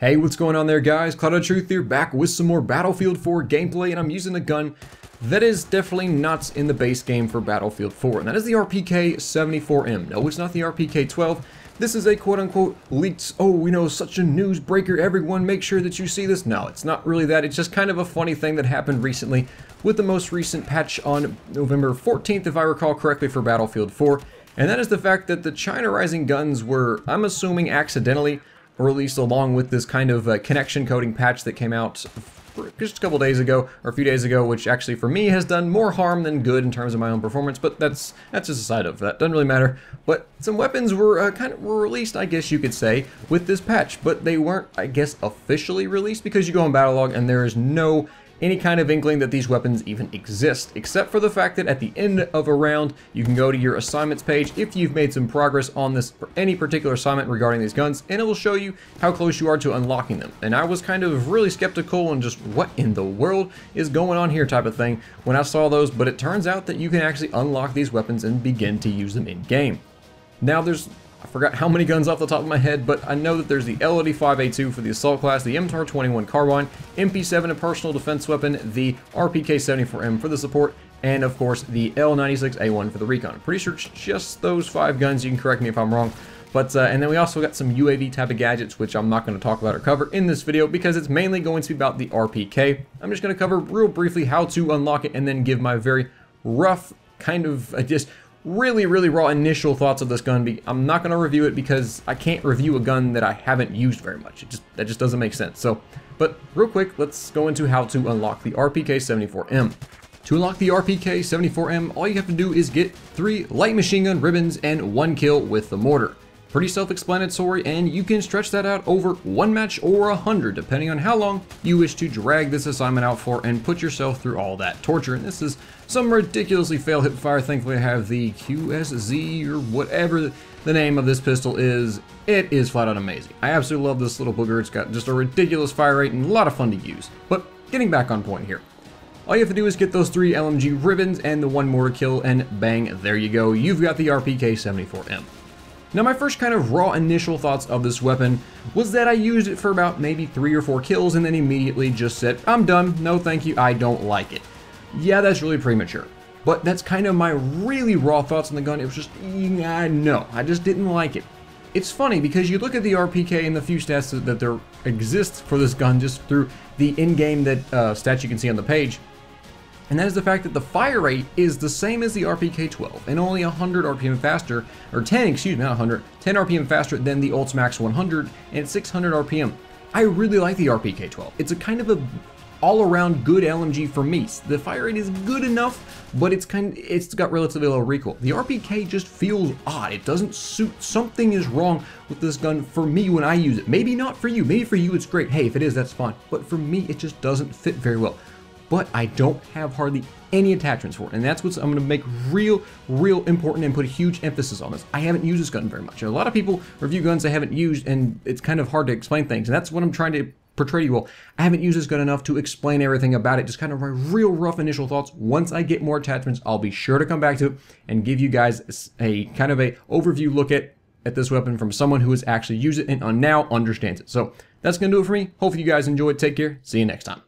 Hey, what's going on there, guys? Cloud of Truth here, back with some more Battlefield 4 gameplay, and I'm using a gun that is definitely not in the base game for Battlefield 4, and that is the RPK-74M. No, it's not the RPK-12. This is a quote-unquote leaked, such a news breaker, everyone make sure that you see this. No, it's not really that. It's just kind of a funny thing that happened recently with the most recent patch on November 14th, if I recall correctly, for Battlefield 4, and that is the fact that the China Rising guns were, I'm assuming accidentally, released along with this kind of connection coding patch that came out just a couple days ago, or a few days ago, which actually for me has done more harm than good in terms of my own performance, but that's just a side of that, doesn't really matter. But some weapons were were released, I guess you could say, with this patch, but they weren't, I guess, officially released, because you go on battle log and there is no any kind of inkling that these weapons even exist, except for the fact that at the end of a round, you can go to your assignments page if you've made some progress on this any particular assignment regarding these guns, and it will show you how close you are to unlocking them. And I was kind of really skeptical and just, what in the world is going on here type of thing when I saw those, but it turns out that you can actually unlock these weapons and begin to use them in game. Now I forgot how many guns off the top of my head, but I know that there's the L95A2 for the assault class, the MTAR-21 carbine, MP7 a personal defense weapon, the RPK74M for the support, and of course the L96A1 for the recon. I'm pretty sure it's just those 5 guns, you can correct me if I'm wrong. But, and then we also got some UAV type of gadgets, which I'm not going to talk about or cover in this video because it's mainly going to be about the RPK. I'm just going to cover real briefly how to unlock it and then give my very rough, kind of just really raw initial thoughts of this gun. I'm not going to review it because I can't review a gun that I haven't used very much. That just doesn't make sense. So, but real quick, let's go into how to unlock the RPK-74M. To unlock the RPK-74M, all you have to do is get 3 light machine gun ribbons and 1 kill with the mortar. Pretty self-explanatory, and you can stretch that out over 1 match or 100, depending on how long you wish to drag this assignment out for and put yourself through all that torture. And this is some ridiculously fail hip fire. Thankfully I have the QSZ or whatever the name of this pistol is. It is flat out amazing. I absolutely love this little booger. It's got just a ridiculous fire rate and a lot of fun to use. But getting back on point here. All you have to do is get those 3 LMG ribbons and the 1 mortar kill, and bang, there you go. You've got the RPK-74M. Now, my first kind of raw initial thoughts of this weapon was that I used it for about maybe 3 or 4 kills and then immediately just said, I'm done, no thank you, I don't like it. Yeah, that's really premature. But that's kind of my really raw thoughts on the gun. It was just, no, I just didn't like it. It's funny because you look at the RPK and the few stats that there exist for this gun just through the in-game stats you can see on the page. And that is the fact that the fire rate is the same as the RPK-12 and only 100 RPM faster, or 10, excuse me, not 100, 10 RPM faster than the Ultimax 100 and 600 RPM. I really like the RPK-12. It's a kind of a all-around good LMG for me. The fire rate is good enough, but it's got relatively low recoil. The RPK just feels odd. It doesn't suit. Something is wrong with this gun for me when I use it. Maybe not for you. Maybe for you it's great. Hey, if it is, that's fine. But for me, it just doesn't fit very well. But I don't have hardly any attachments for it, and that's what I'm going to make real important and put a huge emphasis on this. I haven't used this gun very much. A lot of people review guns they haven't used, and it's kind of hard to explain things, and that's what I'm trying to portray to you all. I haven't used this gun enough to explain everything about it, just kind of my real rough initial thoughts. Once I get more attachments, I'll be sure to come back to it and give you guys a kind of a overview look at this weapon from someone who has actually used it and now understands it. So that's going to do it for me. Hopefully you guys enjoyed. Take care. See you next time.